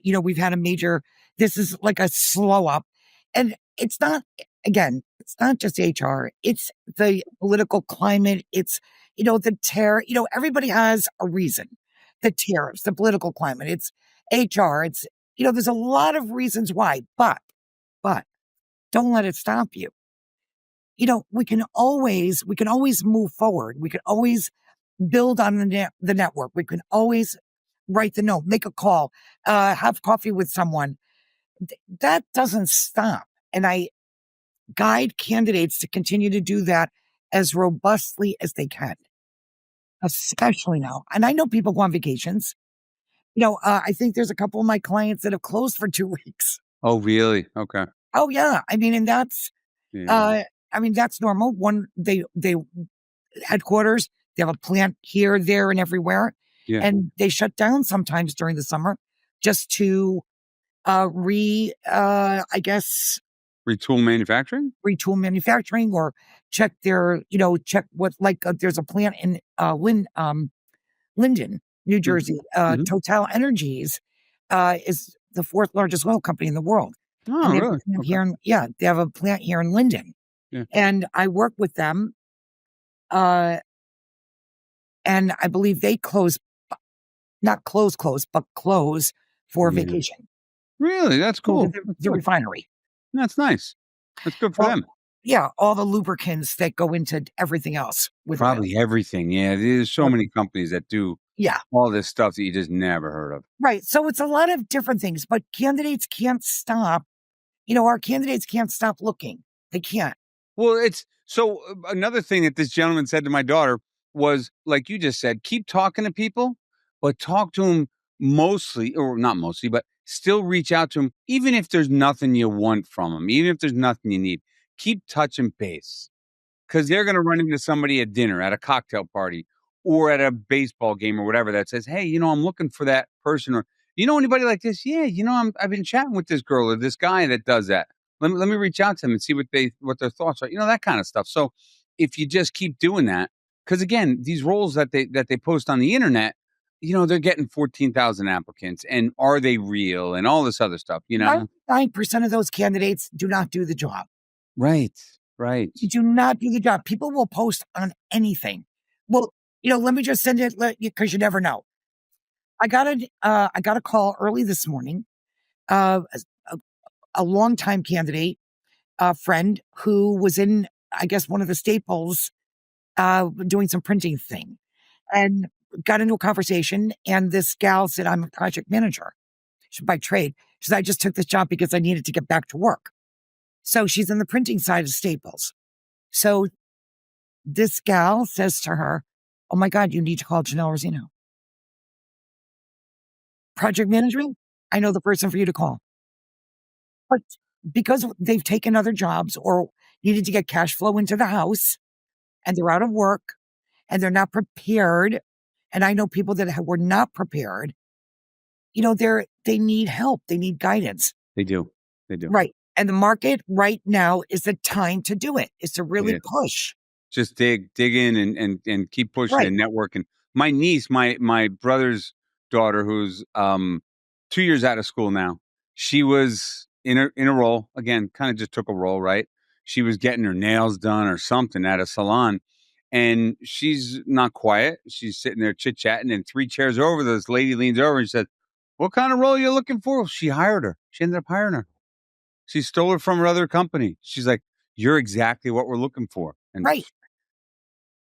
Speaker 2: we've had this is like a slow up. And it's not just HR, it's the political climate. It's, the terror, everybody has a reason. The tariffs, the political climate, it's HR, there's a lot of reasons why, but don't let it stop you. We can always move forward. We can always build on the network. We can always write the note, make a call, have coffee with someone. That doesn't stop. And I guide candidates to continue to do that as robustly as they can, especially now. And I know people go on vacations. I think there's a couple of my clients that have closed for 2 weeks.
Speaker 1: Oh, really? Okay.
Speaker 2: Oh yeah. I mean, and
Speaker 1: Yeah.
Speaker 2: that's normal. They headquarters, they have a plant here, there, and everywhere.
Speaker 1: Yeah.
Speaker 2: And they shut down sometimes during the summer just to I guess
Speaker 1: Retool manufacturing?
Speaker 2: retool manufacturing or check check what, like, there's a plant in Linden, New Jersey.
Speaker 1: Mhm.
Speaker 2: Total Energies is the fourth largest oil company in the world.
Speaker 1: Oh,
Speaker 2: And they have
Speaker 1: really?
Speaker 2: a plant
Speaker 1: Okay.
Speaker 2: they have a plant here in Linden.
Speaker 1: Yeah.
Speaker 2: And I work with them. Uh, and I believe they not close, but close for
Speaker 1: Yeah.
Speaker 2: vacation.
Speaker 1: Really? That's
Speaker 2: So
Speaker 1: cool. That's
Speaker 2: the
Speaker 1: good.
Speaker 2: refinery.
Speaker 1: That's nice. That's good for
Speaker 2: Well,
Speaker 1: them.
Speaker 2: yeah, all the lubricants that go into everything else with oil.
Speaker 1: Probably everything. Yeah. There's so many companies that do
Speaker 2: Yeah,
Speaker 1: all this stuff that you just never heard of.
Speaker 2: right. So it's a lot of different things, but candidates can't stop. Our candidates can't stop looking. They can't.
Speaker 1: Well, it's so another thing that this gentleman said to my daughter was, like you just said, keep talking to people, but talk to them mostly, or not mostly, but still reach out to them, even if there's nothing you want from them, even if there's nothing you need. Keep touching base. Because they're gonna run into somebody at dinner, at a cocktail party, or at a baseball game or whatever that says, "Hey, I'm looking for that person," or, "You know anybody like this?" "Yeah, I've been chatting with this girl or this guy that does that. Let me reach out to them and see what their thoughts are," that kind of stuff. So, if you just keep doing that, because again, these roles that they post on the internet, they're getting 14,000 applicants, and are they real, and all this other stuff,
Speaker 2: 99% of those candidates do not do the job.
Speaker 1: Right, right.
Speaker 2: You do not do the job. People will post on anything. Well, let me just send it because you never know. I got a call early this morning. A, a longtime candidate, a friend who was in, I guess, one of the staples, doing some printing thing, and got into a conversation. And this gal said, "I'm a project manager by trade." She said, "I just took this job because I needed to get back to work." So she's in the printing side of staples. So this gal says to her, "Oh my God, you need to call Janelle Rosino. Project management, I know the person for you to call." But because they've taken other jobs or needed to get cash flow into the house and they're out of work and they're not prepared, and I know people that were not prepared, they need help, they need guidance.
Speaker 1: They do. They do.
Speaker 2: Right. And the market right now is the time to do it, is to really
Speaker 1: Yeah.
Speaker 2: push.
Speaker 1: Just dig in and keep pushing
Speaker 2: Right.
Speaker 1: and networking. My niece, my brother's daughter, who's 2 years out of school now, she was in a role again, kind of just took a role, right? She was getting her nails done or something at a salon, and she's not quiet. She's sitting there chit chatting, and 3 chairs over, this lady leans over and said, "What kind of role are you looking for?" She hired her. She ended up hiring her. She stole her from her other company. She's like, "You're exactly what we're looking for," and
Speaker 2: Right.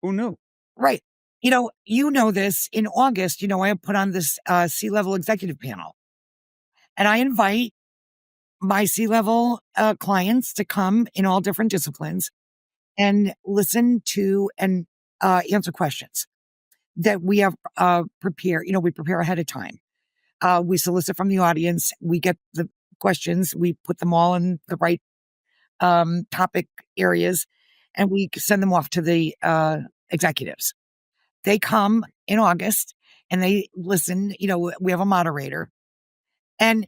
Speaker 1: who knew?
Speaker 2: Right. This in August, I put on this C-level executive panel, and I invite my C-level clients to come in all different disciplines and listen to and answer questions that we have prepared. We prepare ahead of time. We solicit from the audience. We get the questions. We put them all in the right topic areas, and we send them off to the executives. They come in August and they listen. We have a moderator, and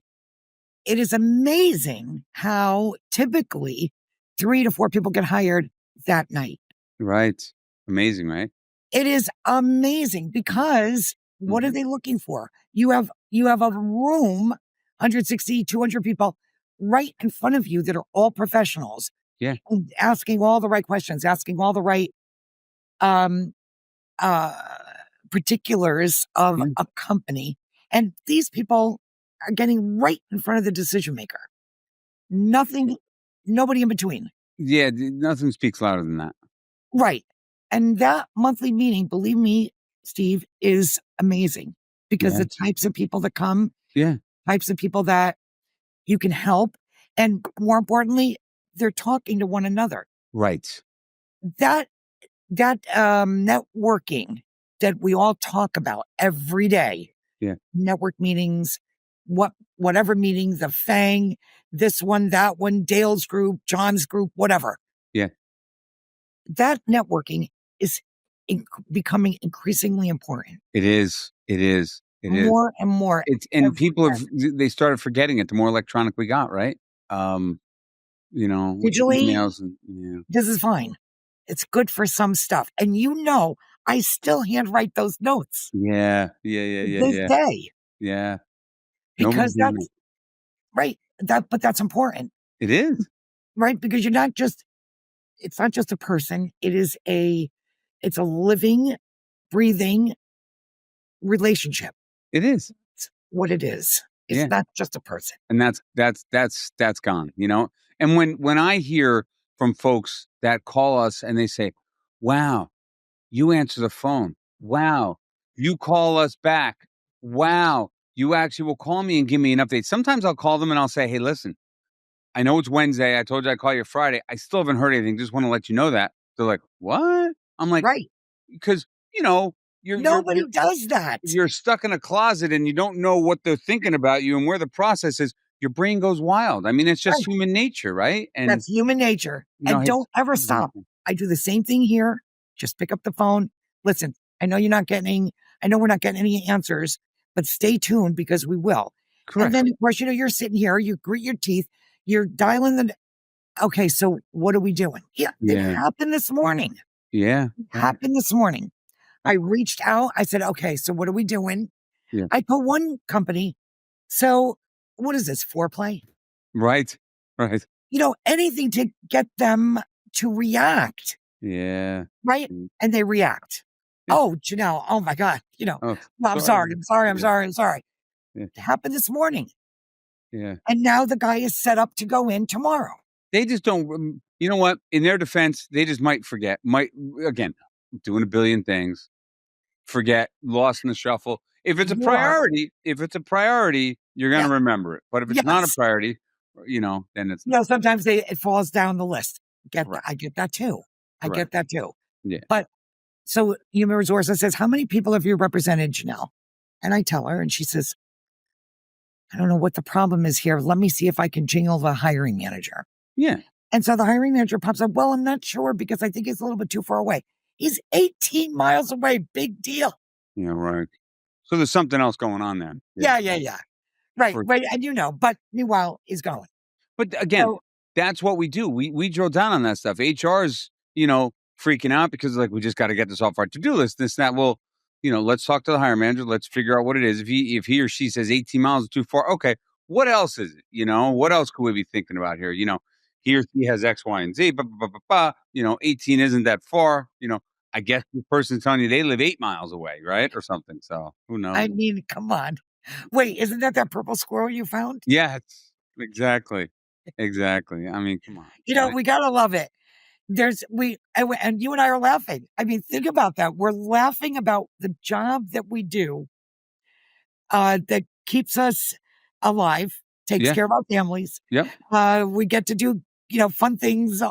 Speaker 2: it is amazing how typically 3 to 4 people get hired that night.
Speaker 1: Right. Amazing, right?
Speaker 2: It is amazing because what are they looking for? You have a room, 160, 200 people right in front of you that are all professionals.
Speaker 1: Yeah.
Speaker 2: And asking all the right questions, asking all the right um uh particulars of a company. And these people are getting right in front of the decision maker. Nothing, nobody in between.
Speaker 1: Yeah, nothing speaks louder than that.
Speaker 2: Right. And that monthly meeting, believe me, Steve, is amazing because the types of people that come, types of people that you can help, and more importantly, they're talking to one another.
Speaker 1: Right.
Speaker 2: That networking that we all talk about every day.
Speaker 1: Yeah.
Speaker 2: Network meetings, whatever meetings, the FANG, this one, that one, Dale's group, John's group, whatever.
Speaker 1: Yeah.
Speaker 2: That networking is becoming increasingly important.
Speaker 1: It is. It is. It is.
Speaker 2: More and more.
Speaker 1: And people they started forgetting it the more electronic we got, right? With
Speaker 2: Digitally,
Speaker 1: emails and
Speaker 2: this is fine. It's good for some stuff. And I still handwrite those notes.
Speaker 1: Yeah.
Speaker 2: This day.
Speaker 1: Yeah.
Speaker 2: Because that's right. But that's important.
Speaker 1: It is.
Speaker 2: Right? Because it's not just a person. It's a living, breathing relationship.
Speaker 1: It is.
Speaker 2: It's what it is. It's not just a person.
Speaker 1: And that's gone, And when I hear from folks that call us and they say, wow, you answer the phone. Wow, you call us back. Wow, you actually will call me and give me an update. Sometimes I'll call them and I'll say, hey, listen, I know it's Wednesday. I told you I'd call you Friday. I still haven't heard anything. Just want to let you know that. They're like, what? I'm like,
Speaker 2: right.
Speaker 1: Because,
Speaker 2: nobody does that.
Speaker 1: You're stuck in a closet and you don't know what they're thinking about you and where the process is. Your brain goes wild. I mean, it's just human nature, right? And
Speaker 2: that's human nature. And don't ever stop. I do the same thing here. Just pick up the phone. Listen, I know we're not getting any answers, but stay tuned because we will.
Speaker 1: Correct.
Speaker 2: And then, of course, you're sitting here, you grit your teeth, you're dialing okay, so what are we doing? Yeah. It happened this morning.
Speaker 1: Yeah.
Speaker 2: It happened this morning. I reached out. I said, okay, so what are we doing?
Speaker 1: Yeah.
Speaker 2: I told one company, so what is this, foreplay?
Speaker 1: Right.
Speaker 2: Anything to get them to react.
Speaker 1: Yeah.
Speaker 2: Right? And they react. Yeah. Oh, Janelle, oh my God. I'm sorry.
Speaker 1: Yeah.
Speaker 2: It happened this morning.
Speaker 1: Yeah.
Speaker 2: And now the guy is set up to go in tomorrow.
Speaker 1: They just don't, you know what? In their defense, they just might forget. Again, doing a billion things, forget, lost in the shuffle. If it's a priority, you're going to remember it. But if it's not a priority, then it's not.
Speaker 2: Sometimes it falls down the list. I get that too. I get that too.
Speaker 1: Yeah.
Speaker 2: But so Human Resources says, how many people have you represented, Janelle? And I tell her, and she says, I don't know what the problem is here. Let me see if I can jingle the hiring manager.
Speaker 1: Yeah.
Speaker 2: And so the hiring manager pops up. Well, I'm not sure because I think he's a little bit too far away. He's 18 miles away. Big deal.
Speaker 1: Yeah, right. So there's something else going on there.
Speaker 2: Yeah. Right. And but meanwhile, he's going.
Speaker 1: But again, that's what we do. We drill down on that stuff. HR's, freaking out because we just got to get this off our to-do list. This, that. Well, let's talk to the hiring manager. Let's figure out what it is. If he or she says 18 miles is too far, okay, what else is it? What else could we be thinking about here? He or she has X, Y, and Z, 18 isn't that far. I guess the person's telling you they live 8 miles away, right? Or something. So who knows?
Speaker 2: I mean, come on. Wait, isn't that purple squirrel you found?
Speaker 1: Yeah, exactly. I mean, come on.
Speaker 2: We got to love it. And you and I are laughing. I mean, think about that. We're laughing about the job that we do that keeps us alive, takes care of our families.
Speaker 1: Yeah.
Speaker 2: We get to do, fun things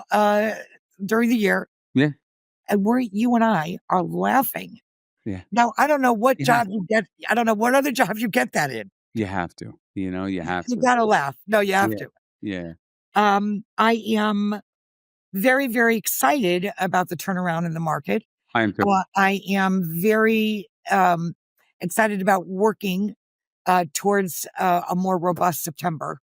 Speaker 2: during the year.
Speaker 1: Yeah.
Speaker 2: And you and I are laughing.
Speaker 1: Yeah.
Speaker 2: Now, I don't know what job you get. I don't know what other jobs you get that in.
Speaker 1: You have to. You have to.
Speaker 2: You got to laugh. No, you have to.
Speaker 1: Yeah.
Speaker 2: I am very, very excited about the turnaround in the market.
Speaker 1: I am too.
Speaker 2: I am very excited about working towards a more robust September.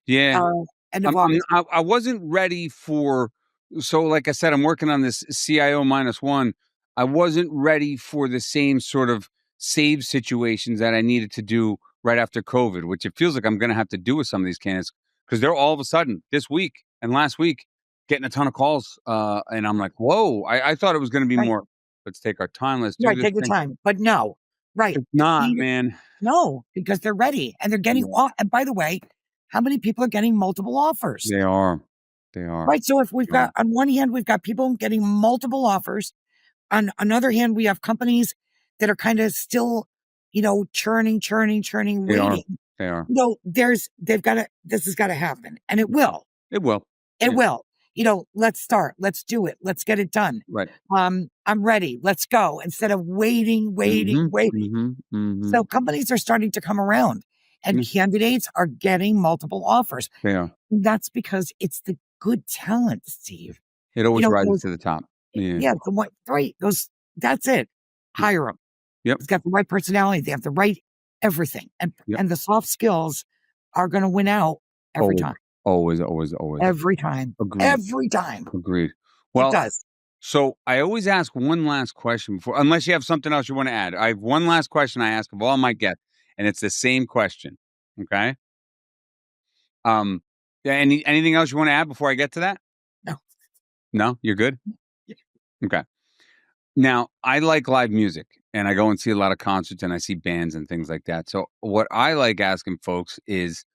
Speaker 1: Yeah.
Speaker 2: End of August.
Speaker 1: I wasn't ready for. So, like I said, I'm working on this CIO -1. I wasn't ready for the same sort of save situations that I needed to do right after COVID, which it feels like I'm going to have to do with some of these candidates because they're all of a sudden this week and last week getting a ton of calls. And I'm like, whoa, I thought it was going to be
Speaker 2: Right.
Speaker 1: more, let's take our time. Let's do
Speaker 2: Right,
Speaker 1: this
Speaker 2: take your
Speaker 1: thing.
Speaker 2: time. But no. Right.
Speaker 1: It's not,
Speaker 2: Even
Speaker 1: man.
Speaker 2: no, because they're ready and they're getting
Speaker 1: Yeah,
Speaker 2: and by the way, how many people are getting multiple offers?
Speaker 1: they are. They are.
Speaker 2: Right. So if we've
Speaker 1: They are.
Speaker 2: got on one hand, we've got people getting multiple offers. On another hand, we have companies that are kind of still, churning,
Speaker 1: They are.
Speaker 2: waiting.
Speaker 1: They are.
Speaker 2: This has got to happen. And it will.
Speaker 1: It will.
Speaker 2: It
Speaker 1: Yeah.
Speaker 2: will. Let's start. Let's do it. Let's get it done.
Speaker 1: Right.
Speaker 2: I'm ready. Let's go. Instead of waiting. So companies are starting to come around and candidates are getting multiple offers.
Speaker 1: They are.
Speaker 2: That's because it's the good talent, Steve.
Speaker 1: It always rises
Speaker 2: Those,
Speaker 1: to the top. Yeah.
Speaker 2: yeah, the one, right. That's it. Hire them.
Speaker 1: Yep.
Speaker 2: It's got the right personality. They have the right everything.
Speaker 1: Yep.
Speaker 2: And the soft skills are going to win out every time.
Speaker 1: Always.
Speaker 2: Every time.
Speaker 1: Agreed.
Speaker 2: Every time.
Speaker 1: Agreed.
Speaker 2: It
Speaker 1: Well,
Speaker 2: does.
Speaker 1: so I always ask one last question before, unless you have something else you want to add. I have one last question I ask of all my guests, and it's the same question. Okay. Yeah, anything else you want to add before I get to that?
Speaker 2: No.
Speaker 1: No, you're good.
Speaker 2: Yeah.
Speaker 1: Okay. Now I like live music, and I go and see a lot of concerts, and I see bands and things like that. So what I like asking folks is,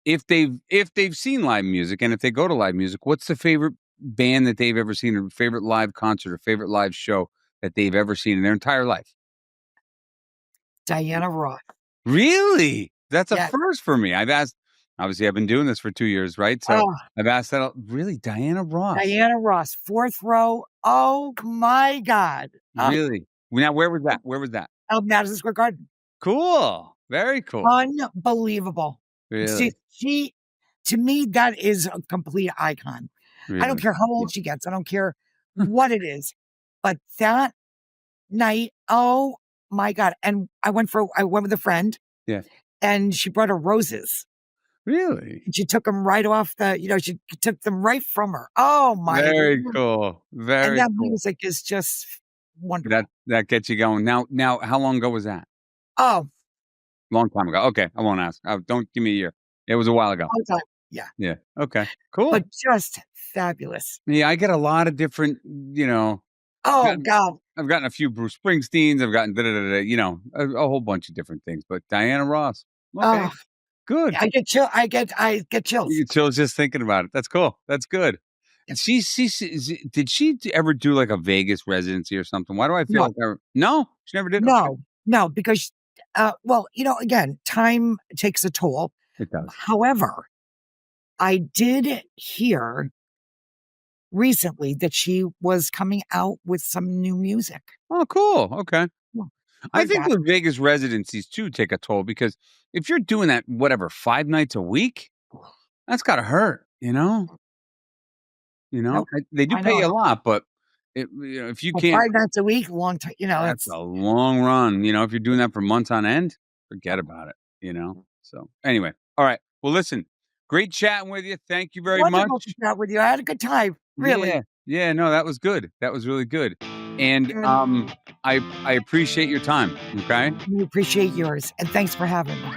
Speaker 1: if they've seen live music, and if they go to live music, what's the favorite band that they've ever seen, or favorite live concert, or favorite live show that they've ever seen in their entire life?
Speaker 2: Diana Ross.
Speaker 1: Really? That's a
Speaker 2: Yeah.
Speaker 1: first for me. Obviously I've been doing this for 2 years, right? So
Speaker 2: Oh,
Speaker 1: I've asked that. Really, Diana Ross?
Speaker 2: Diana Ross, fourth row. Oh my God.
Speaker 1: Really? Now, where was that? Where was that?
Speaker 2: Madison Square Garden.
Speaker 1: Cool. Very cool.
Speaker 2: Unbelievable.
Speaker 1: Really?
Speaker 2: She, to me, that is a complete icon. I don't
Speaker 1: Really?
Speaker 2: care how old she gets. I don't care what it is. But that night, oh my God. And I went with a friend.
Speaker 1: Yeah.
Speaker 2: And she brought her roses.
Speaker 1: Really?
Speaker 2: She took them right off she took them right from her. Oh my
Speaker 1: Very
Speaker 2: God.
Speaker 1: cool. Very
Speaker 2: And that
Speaker 1: cool.
Speaker 2: music is just wonderful.
Speaker 1: That gets you going. Now, how long ago was that?
Speaker 2: Oh,
Speaker 1: Long time ago. Okay, I won't ask. Don't give me a year. It was a while ago.
Speaker 2: long time. Yeah.
Speaker 1: Yeah. Okay. Cool.
Speaker 2: But just fabulous.
Speaker 1: Yeah, I get a lot of different.
Speaker 2: Oh God.
Speaker 1: I've gotten a few Bruce Springsteens. I've gotten a whole bunch of different things. But Diana Ross. Okay.
Speaker 2: Oh,
Speaker 1: Good.
Speaker 2: I get chills.
Speaker 1: You get chills just thinking about it. That's cool. That's good.
Speaker 2: Yeah.
Speaker 1: Did she ever do like a Vegas residency or something? Why do I feel no, she never did.
Speaker 2: No, because again, time takes a toll.
Speaker 1: It does.
Speaker 2: However, I did hear recently that she was coming out with some new music.
Speaker 1: Oh, cool. Okay.
Speaker 2: Well,
Speaker 1: I think the Vegas residencies too take a toll because if you're doing that, 5 nights a week, that's got to hurt,
Speaker 2: Nope,
Speaker 1: they do
Speaker 2: I
Speaker 1: pay
Speaker 2: know.
Speaker 1: a lot, but if you
Speaker 2: Well,
Speaker 1: can't,
Speaker 2: 5 nights a week, long time,
Speaker 1: that's
Speaker 2: it's
Speaker 1: a long run. If you're doing that for months on end, forget about it, So anyway, all right. Well, listen, great chatting with you. Thank you very
Speaker 2: wonderful
Speaker 1: much.
Speaker 2: to chat with you. I had a good time, really.
Speaker 1: Yeah. Yeah, no, that was good. That was really good. And I appreciate your time. Okay.
Speaker 2: We appreciate yours, and thanks for having me.